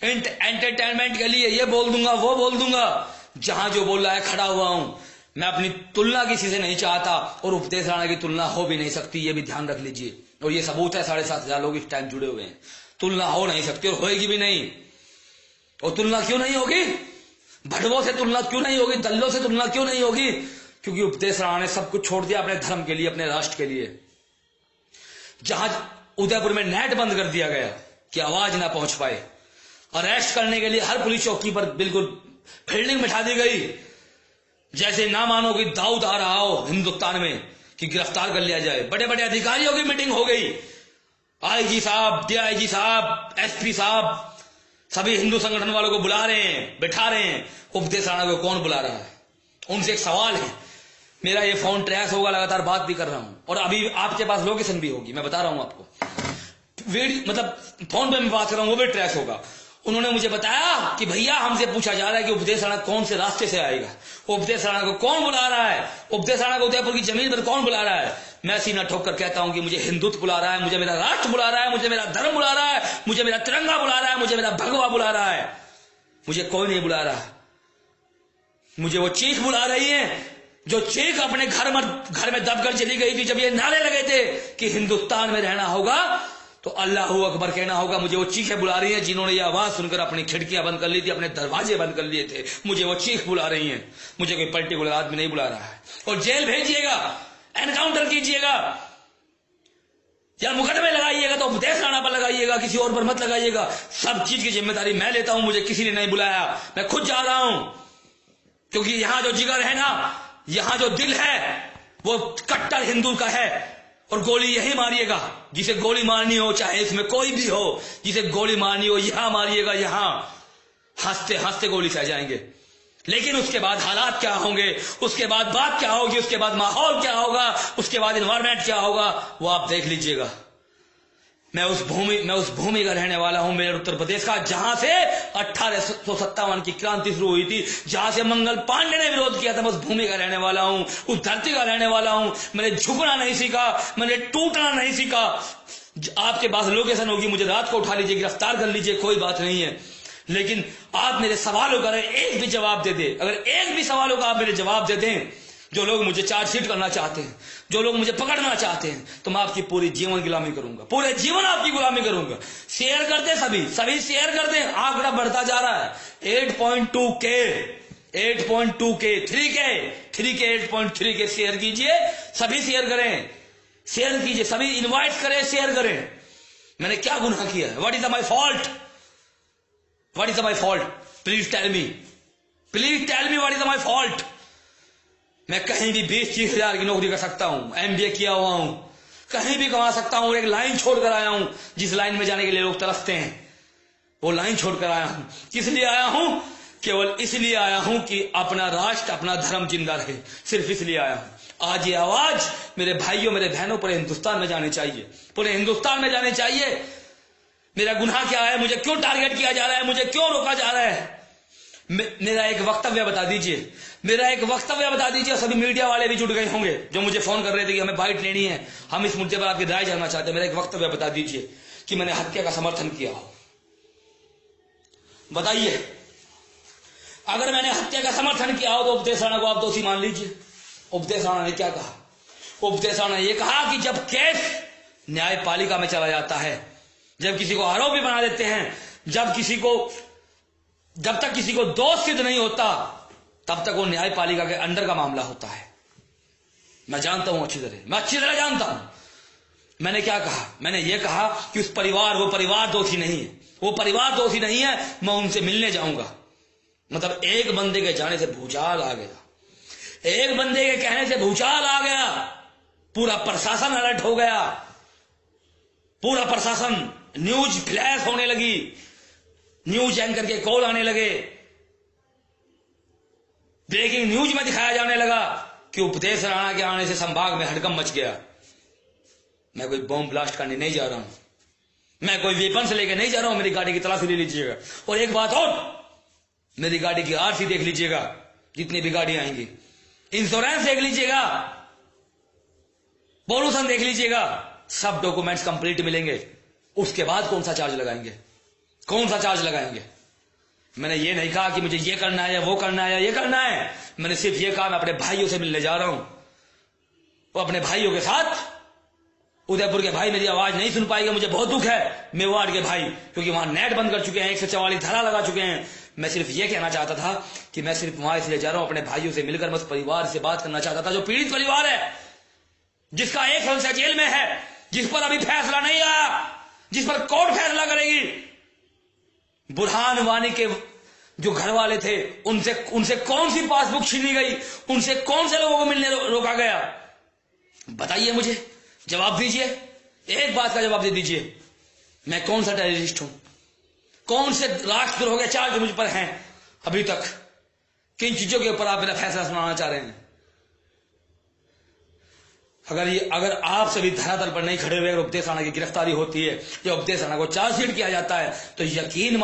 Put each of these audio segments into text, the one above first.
Entertainment के लिए ये बोल दूंगा वो बोल दूंगा। जहां जो बोल रहा है खड़ा हुआ हूं। मैं अपनी तुलना किसी से नहीं चाहता और उपदेश राणा की तुलना हो भी नहीं सकती, ये भी ध्यान रख लीजिए। और ये सबूत है, 7,500 लोग इस टाइम जुड़े हुए हैं। तुलना हो नहीं सकती और होएगी भी नहीं। और तुलना क्यों नहीं होगी? भड़वों से तुलना क्यों नहीं होगी? दल्लों से तुलना क्यों नहीं होगी? क्योंकि उपदेश राणा ने सब कुछ छोड़ दिया अपने धर्म के लिए, अपने राष्ट्र के लिए। जहां उदयपुर में नेट बंद कर दिया गया कि आवाज ना पहुंच पाए, अरेस्ट करने के लिए हर पुलिस चौकी पर बिल्कुल फील्डिंग बिठा दी गई। जैसे ना मानो कि दाऊद आ रहा हो हिंदुस्तान में कि गिरफ्तार कर लिया जाए। बड़े बड़े अधिकारियों की मीटिंग हो गई, आईजी साहब, डीआईजी साहब, एसपी साहब, सभी हिंदू संगठन वालों को बुला रहे हैं, बिठा रहे हैं। उपदेश राणा को कौन बुला रहा है? उनसे एक सवाल है। मेरा ये फोन ट्रैश होगा, लगातार बात भी कर रहा हूं और अभी आपके पास लोकेशन भी होगी, मैं बता रहा हूं आपको। वीडियो मतलब फोन पे मैं बात कर रहा हूं, वो भी ट्रैश होगा। उन्होंने मुझे बताया कि भैया हमसे पूछा जा रहा है कि उपदेश राणा कौन से रास्ते से आएगा, उपदेश राणा को कौन बुला रहा है, उपदेश राणा को उदयपुर की जमीन पर कौन बुला रहा है। मैं सीना ठोक कर कहता हूं कि मुझे हिंदुत्व बुला रहा है, मुझे मेरा राष्ट्र बुला रहा है, मुझे मेरा धर्म बुला रहा है, मुझे मेरा तिरंगा बुला रहा है, मुझे मेरा भगवा बुला रहा है। मुझे कोई नहीं बुला रहा। मुझे वो चीख बुला रही है जो चीख अपने घर में दबकर चली गई थी जब ये नारे लगे थे कि हिंदुस्तान में रहना होगा तो अल्लाहू अकबर कहना होगा। मुझे वो चीखें बुला रही हैं जिन्होंने ये आवाज सुनकर अपनी खिड़कियां बंद कर ली थी, अपने दरवाजे बंद कर लिए थे। मुझे वो चीख बुला रही हैं। मुझे कोई पर्टिकुलर आदमी नहीं बुला रहा है। और जेल भेजिएगा, एनकाउंटर कीजिएगा या मुकदमे लगाइएगा तो उपदेश राणा पर लगाइएगा, किसी और पर मत लगाइएगा। सब चीज की जिम्मेदारी मैं लेता हूं। मुझे किसी ने नहीं बुलाया, मैं खुद जा रहा हूं। क्योंकि यहां जो जिगर है ना, यहां जो दिल है वो कट्टर हिंदू का है। और गोली यही मारिएगा जिसे गोली मारनी हो, चाहे इसमें कोई भी हो, जिसे गोली मारनी हो यहां मारिएगा। यहां हंसते हंसते गोली सह जाएंगे, लेकिन उसके बाद हालात क्या होंगे, उसके बाद बात क्या होगी, उसके बाद माहौल क्या होगा, उसके बाद एनवायरमेंट क्या होगा, वो आप देख लीजिएगा। मैं उस भूमि का रहने वाला हूं, मेरे उत्तर प्रदेश का, जहां से 1857 की क्रांति शुरू हुई थी, जहां से मंगल पांडे ने विरोध किया था। मैं उस भूमि का रहने वाला हूं, उस धरती का रहने वाला हूं। मैंने झुकना नहीं सीखा, मैंने टूटना नहीं सीखा। आपके पास लोकेशन होगी, मुझे रात को उठा लीजिए, गिरफ्तार कर लीजिए, कोई बात नहीं है। लेकिन आप मेरे सवालों का एक भी जवाब दे दे, अगर एक भी सवालों का आप मेरे जवाब दे दें, जो लोग मुझे चार्जशीट करना चाहते हैं, जो लोग मुझे पकड़ना चाहते हैं, तो मैं आपकी पूरी जीवन गुलामी करूंगा, पूरे जीवन आपकी गुलामी करूंगा। शेयर कर दे, सभी शेयर कर दे। आंकड़ा बढ़ता जा रहा है। 8.2K 8.2K 3K 8.3K share कीजिए, सभी शेयर करें, शेयर कीजिए, सभी इनवाइट करें, शेयर करें। मैंने क्या गुनाह किया है? What is my fault? What is my fault? Please tell me what is my fault. मैं कहीं भी 20-30 हजार की नौकरी कर सकता हूं, MBA किया हुआ हूं, कहीं भी कमा सकता हूं। एक लाइन छोड़कर आया हूं, जिस लाइन में जाने के लिए लोग तरसते हैं, वो लाइन छोड़कर आया हूं। किस लिए आया हूं? केवल इसलिए आया हूं कि अपना राष्ट्र, अपना धर्म जिंदा रहे, सिर्फ इसलिए आया हूं। आज ये आवाज मेरे भाइयों, मेरे बहनों, पूरे हिंदुस्तान में जानी चाहिए, पूरे हिंदुस्तान में जानी चाहिए। मेरा गुनाह क्या है? मुझे क्यों टारगेट किया जा रहा है? मुझे क्यों रोका जा रहा है? मेरा एक वक्तव्य बता दीजिए, मेरा एक वक्तव्य बता दीजिए। सभी मीडिया वाले भी जुड़ गए होंगे जो मुझे फोन कर रहे थे कि हमें बाइट लेनी है, हम इस मुद्दे पर आपकी राय जानना चाहते हैं। मेरा एक वक्तव्य बता दीजिए कि मैंने हत्या का समर्थन किया हो। बताइए, अगर मैंने हत्या का समर्थन किया हो तो उपदेश राणा को आप दोषी मान लीजिए। उपदेश राणा ने क्या कहा? उपदेश राणा ने यह कहा कि जब केस न्यायपालिका में चला जाता है, जब किसी को आरोपी बना देते हैं, जब तक किसी को दोष सिद्ध नहीं होता, तब तक वो न्यायपालिका के अंडर का मामला होता है। मैं जानता हूं अच्छी तरह, मैं अच्छी तरह जानता हूं। मैंने क्या कहा? मैंने ये कहा कि वो परिवार दोषी नहीं है, वो परिवार दोषी नहीं है। मैं उनसे मिलने जाऊंगा। मतलब एक बंदे के जाने से भूचाल आ गया, एक बंदे के कहने से भूचाल आ गया, पूरा प्रशासन अलर्ट हो गया, पूरा प्रशासन, न्यूज फ्लैश होने लगी, न्यूज एंकर के कॉल आने लगे, ब्रेकिंग न्यूज में दिखाया जाने लगा कि उपदेश राणा के आने से संभाग में हड़कंप मच गया। मैं कोई बॉम्ब ब्लास्ट करने नहीं जा रहा हूं, मैं कोई वेपन से लेकर नहीं जा रहा हूं। मेरी गाड़ी की तलाशी ले लीजिएगा। और एक बात और, मेरी गाड़ी की RC देख लीजिएगा, जितनी भी गाड़ी आएंगी, इंश्योरेंस देख लीजिएगा, पॉल्यूशन देख लीजिएगा, सब डॉक्यूमेंट्स कंप्लीट मिलेंगे। उसके बाद कौन सा चार्ज लगाएंगे? कौन सा चार्ज लगाएंगे? मैंने ये नहीं कहा कि मुझे ये करना है या वो करना है या ये करना है। मैंने सिर्फ ये कहा मैं अपने भाइयों से मिलने जा रहा हूं। वो अपने भाइयों के साथ, उदयपुर के भाई मेरी आवाज नहीं सुन पाएगा, मुझे बहुत दुख है। मेवाड़ के भाई, क्योंकि वहां नेट बंद कर चुके हैं, 144 धारा लगा चुके हैं। मैं सिर्फ ये कहना चाहता था कि मैं सिर्फ वहां इसलिए जा रहा हूं, अपने भाइयों से मिलकर मैं उस परिवार से बात करना चाहता था जो पीड़ित परिवार है, जिसका एक संख्या जेल में है, जिस पर अभी फैसला नहीं आया, जिस पर कोर्ट फैसला करेगी। बुरहान वानी के जो घर वाले थे, उनसे कौन सी पासबुक छीनी गई, उनसे कौन से लोगों को मिलने रोका गया? बताइए, मुझे जवाब दीजिए, एक बात का जवाब दे दीजिए। मैं कौन सा टेररिस्ट हूं? कौन से राष्ट्रद्रोह के चार्ज मुझ पर हैं अभी तक? किन चीजों के ऊपर आप मेरा फैसला सुनाना चाह रहे हैं? अगर आप सभी धरातल पर नहीं खड़े हुए, अगर उपदेश राणा की गिरफ्तारी होती है या उपदेश राणा को चार्जशीट किया जाता है, तो यकीन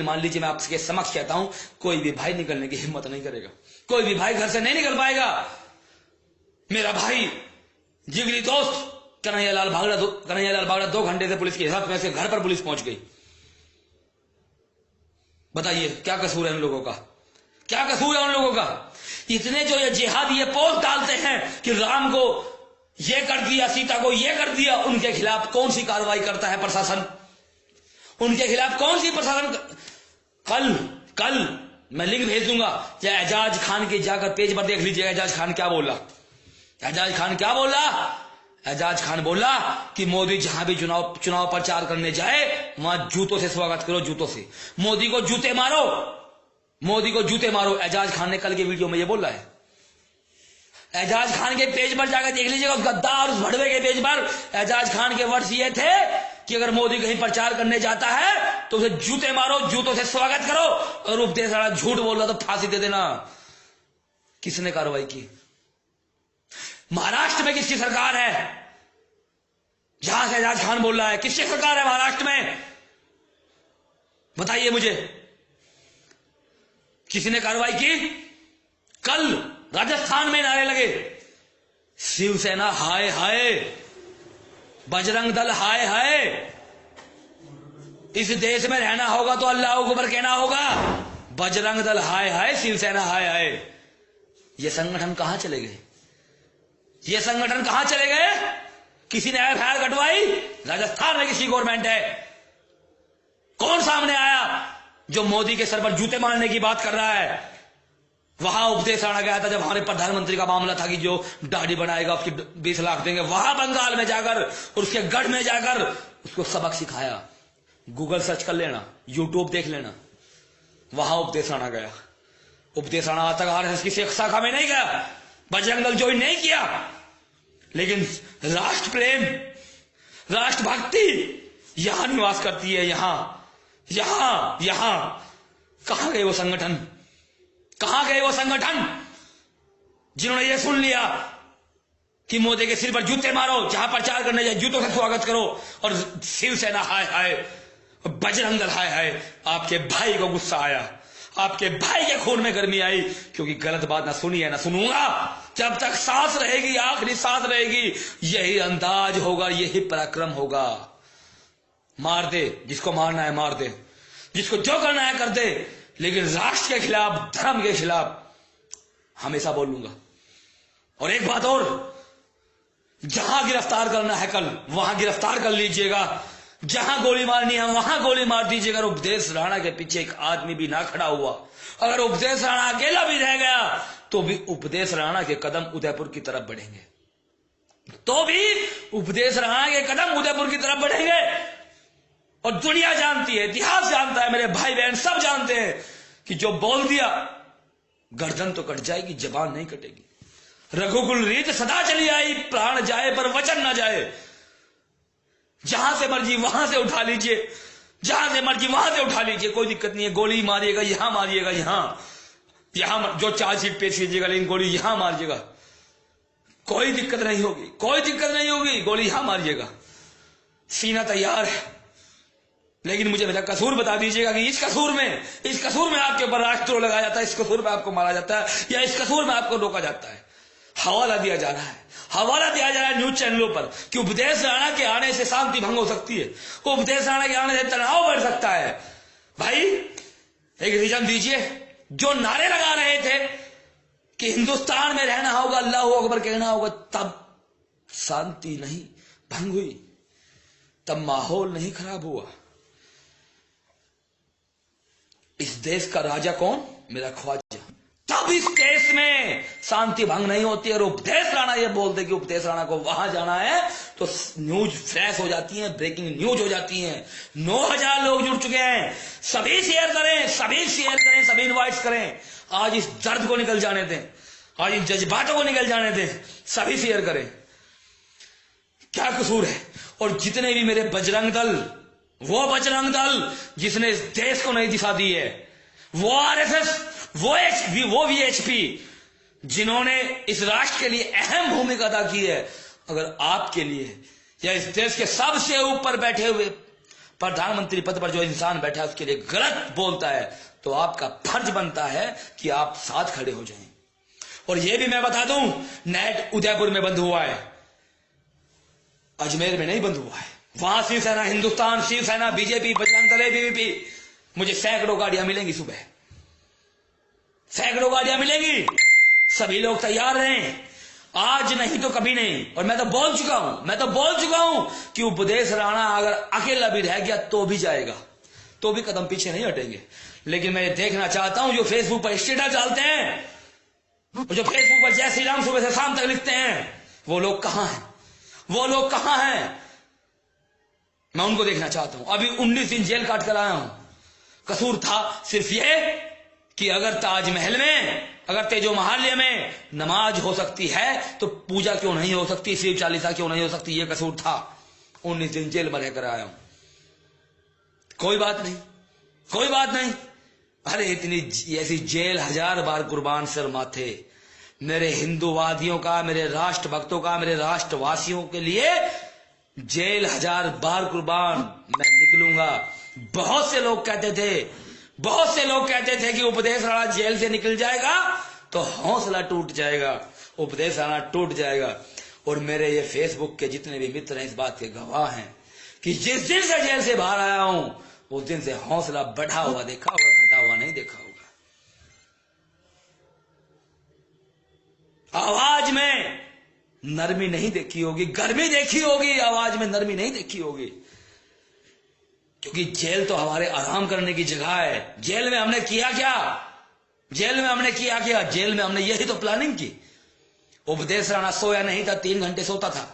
मान लीजिए, मैं आपके समक्ष कहता हूं, कोई भी भाई निकलने की हिम्मत नहीं करेगा। कोई भी भाई घर से नहीं निकल पाएगा। मेरा भाई जिगरी दोस्त कन्हैयालाल बागड़ा 2 घंटे से पुलिस की हिरासत में, घर पर पुलिस पहुंच गई। बताइए क्या कसूर है उन लोगों का? क्या कसूर है उन लोगों का? इतने जो ये जिहादी ये पोस्ट डालते हैं कि राम को ये कर दिया, सीता को ये कर दिया, उनके खिलाफ कौन सी कार्रवाई करता है प्रशासन? उनके खिलाफ कौन सी प्रशासन? कल मैं लिंक भेज दूंगा, या एजाज खान के जाकर पेज पर देख लीजिएगा एजाज खान क्या बोला। एजाज खान क्या बोला? एजाज खान बोला कि मोदी जहां भी चुनाव प्रचार करने जाए, वहां जूतों से स्वागत करो, जूतों से। मोदी को जूते मारो, मोदी को जूते मारो। एजाज खान ने कल के वीडियो में ये बोला है। एजाज खान के पेज पर जाकर देख लीजिएगा, उस गद्दार, उस भड़वे के पेज पर एजाज खान के वर्ड्स ये थे कि अगर मोदी कहीं प्रचार करने जाता है तो उसे जूते मारो, जूतों से स्वागत करो। और उपदेश राणा झूठ बोल रहा तो फांसी दे देना। किसने कार्रवाई की? महाराष्ट्र में किसकी सरकार है? जहां से एजाज खान बोल रहा है, किसकी सरकार है महाराष्ट्र में? बताइए मुझे, किसी ने कार्रवाई की? कल राजस्थान में नारे लगे, शिवसेना हाय हाय, बजरंग दल हाय हाय, इस देश में रहना होगा तो अल्लाह अकबर कहना होगा। बजरंग दल हाय हाय, शिवसेना हाय हाय। ये संगठन कहां चले गए? ये संगठन कहां चले गए? किसी ने एफआईआर कटवाई? राजस्थान में किसी गवर्नमेंट है? कौन सामने आया जो मोदी के सर पर जूते मारने की बात कर रहा है? वहां उपदेश राणा गया था जब हमारे प्रधानमंत्री का मामला था कि जो दाढ़ी बनाएगा उसकी 20 लाख देंगे। वहां बंगाल में जाकर, उसके गढ़ में जाकर उसको सबक सिखाया। गूगल सर्च कर लेना, यूट्यूब देख लेना, वहां उपदेश राणा गया। उपदेश राणा आज तक आरएसएस की शेख शाखा में नहीं गया, बजरंग दल ज्वाइन नहीं किया, लेकिन राष्ट्र प्रेम, राष्ट्रभक्ति यहां निवास करती है। यहां कहां गए वो संगठन? कहां गए वो संगठन जिन्होंने ये सुन लिया कि मोदी के सिर पर जूते मारो, जहां प्रचार करने जाए जूतों से स्वागत करो, और शिवसेना हाय हाय, बजरंग दल हाय हाय। आपके भाई को गुस्सा आया, आपके भाई के खून में गर्मी आई, क्योंकि गलत बात ना सुनी है ना सुनूंगा। जब तक सांस रहेगी, आखिरी सांस रहेगी, यही अंदाज होगा, यही पराक्रम होगा। मार दे जिसको मारना है, मार दे जिसको जो करना है कर दे, लेकिन राष्ट्र के खिलाफ, धर्म के खिलाफ हमेशा बोलूंगा। और एक बात और, जहां गिरफ्तार करना है कल, वहां गिरफ्तार कर लीजिएगा, जहां गोली मारनी है वहां गोली मार दीजिएगा। अगर उपदेश राणा के पीछे एक आदमी भी ना खड़ा हुआ, अगर उपदेश राणा अकेला भी रह गया, तो भी उपदेश राणा के कदम उदयपुर की तरफ बढ़ेंगे, तो भी उपदेश राणा के कदम उदयपुर की तरफ बढ़ेंगे। और दुनिया जानती है, इतिहास जानता है, मेरे भाई बहन सब जानते हैं कि जो बोल दिया गर्दन तो कट जाएगी, जबान नहीं कटेगी। रघुकुल रीत सदा चली आई, प्राण जाए पर वचन ना जाए। जहां से मर्जी वहां से उठा लीजिए, जहां से मर्जी वहां से उठा लीजिए, कोई दिक्कत नहीं है। गोली मारिएगा यहां, मारिएगा यहां जो चार्जशीट पेश कीजिएगा, लेकिन गोली यहां मारिएगा, कोई दिक्कत नहीं होगी, कोई दिक्कत नहीं होगी। गोली यहां मारिएगा, सीना तैयार है। लेकिन मुझे मेरा कसूर बता दीजिएगा कि इस कसूर में आपके ऊपर राष्ट्रद्रोह लगाया जाता है, इस कसूर में आपको मारा जाता है, या इस कसूर में आपको रोका जाता है। हवाला दिया जा रहा है, हवाला दिया जा रहा है न्यूज चैनलों पर कि उपदेश राणा के आने से शांति भंग हो सकती है, उपदेश राणा के आने से तनाव बढ़ सकता है। भाई एक रीजन दीजिए। जो नारे लगा रहे थे कि हिंदुस्तान में रहना होगा, अल्लाह अकबर कहना होगा, तब शांति नहीं भंग हुई, तब माहौल नहीं खराब हुआ। इस देश का राजा कौन? मेरा ख्वाजा। तब इस देश में शांति भंग नहीं होती। और उपदेश राणा ये बोलते कि उपदेश राणा को वहां जाना है तो न्यूज फ्लैश हो जाती है, ब्रेकिंग न्यूज हो जाती है। 9000 लोग जुड़ चुके हैं। सभी शेयर करें, सभी शेयर करें, सभी इनवाइट करें। आज इस दर्द को निकल जाने दें, आज इन जज्बातों को निकल जाने दें, सभी शेयर करें। क्या कसूर है? और जितने भी मेरे बजरंग दल, वो बजरंग दल जिसने इस देश को नई दिशा दी है, वो आरएसएस, वो वीएचपी जिन्होंने इस राष्ट्र के लिए अहम भूमिका अदा की है, अगर आपके लिए या इस देश के सबसे ऊपर बैठे हुए प्रधानमंत्री पद पर जो इंसान बैठा है उसके लिए गलत बोलता है, तो आपका फर्ज बनता है कि आप साथ खड़े हो जाएं। और यह भी मैं बता दूं, नेट उदयपुर में बंद हुआ है, अजमेर में नहीं बंद हुआ है। वहां शिवसेना, हिंदुस्तान, शिवसेना, बीजेपी, बजरंग दल, बीवीपी, मुझे सैकड़ों गाड़ियां मिलेंगी, सुबह सैकड़ों गाड़ियां मिलेंगी। सभी लोग तैयार रहें, आज नहीं तो कभी नहीं। और मैं तो बोल चुका हूं कि उपदेश राणा अगर अकेला भी रह गया तो भी जाएगा, तो भी कदम पीछे नहीं हटेंगे। लेकिन मैं ये देखना चाहता हूं, जो फेसबुक पर स्टेटस डालते हैं, जो फेसबुक पर जय श्री राम सुबह से शाम तक लिखते हैं, वो लोग कहां हैं? वो लोग कहां हैं? मैं उनको देखना चाहता हूं। अभी 19 दिन जेल काट कर आया हूं। कसूर था सिर्फ ये कि अगर ताजमहल में, अगर तेजो महाल्य में नमाज हो सकती है तो पूजा क्यों नहीं हो सकती, शिव चालीसा क्यों नहीं हो सकती? ये कसूर था। 19 दिन जेल में रहकर आया हूं। कोई बात नहीं, कोई बात नहीं। अरे इतनी ऐसी जेल 1000 बार कुर्बान सर माथे। मेरे हिंदूवादियों का, मेरे राष्ट्र भक्तों का, मेरे राष्ट्रवासियों के लिए जेल 1000 बार कुर्बान मैं निकलूंगा। बहुत से लोग कहते थे कि उपदेश राणा जेल से निकल जाएगा तो हौसला टूट जाएगा, उपदेश राणा टूट जाएगा। और मेरे ये फेसबुक के जितने भी मित्र हैं इस बात के गवाह हैं कि जिस दिन से जेल से बाहर आया हूं उस दिन से हौसला बढ़ा हुआ देखा होगा, घटा हुआ नहीं देखा होगा। आवाज में नरमी नहीं देखी होगी, गर्मी देखी होगी, आवाज में नरमी नहीं देखी होगी। क्योंकि जेल तो हमारे आराम करने की जगह है। जेल में हमने किया क्या? जेल में हमने यही तो प्लानिंग की। उपदेश राणा सोया नहीं था, 3 घंटे सोता था।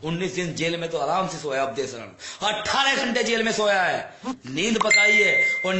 19 दिन जेल में तो आराम से सोया उपदेश राणा। 18 घंटे जेल में सोया है, नींद पकाई है। और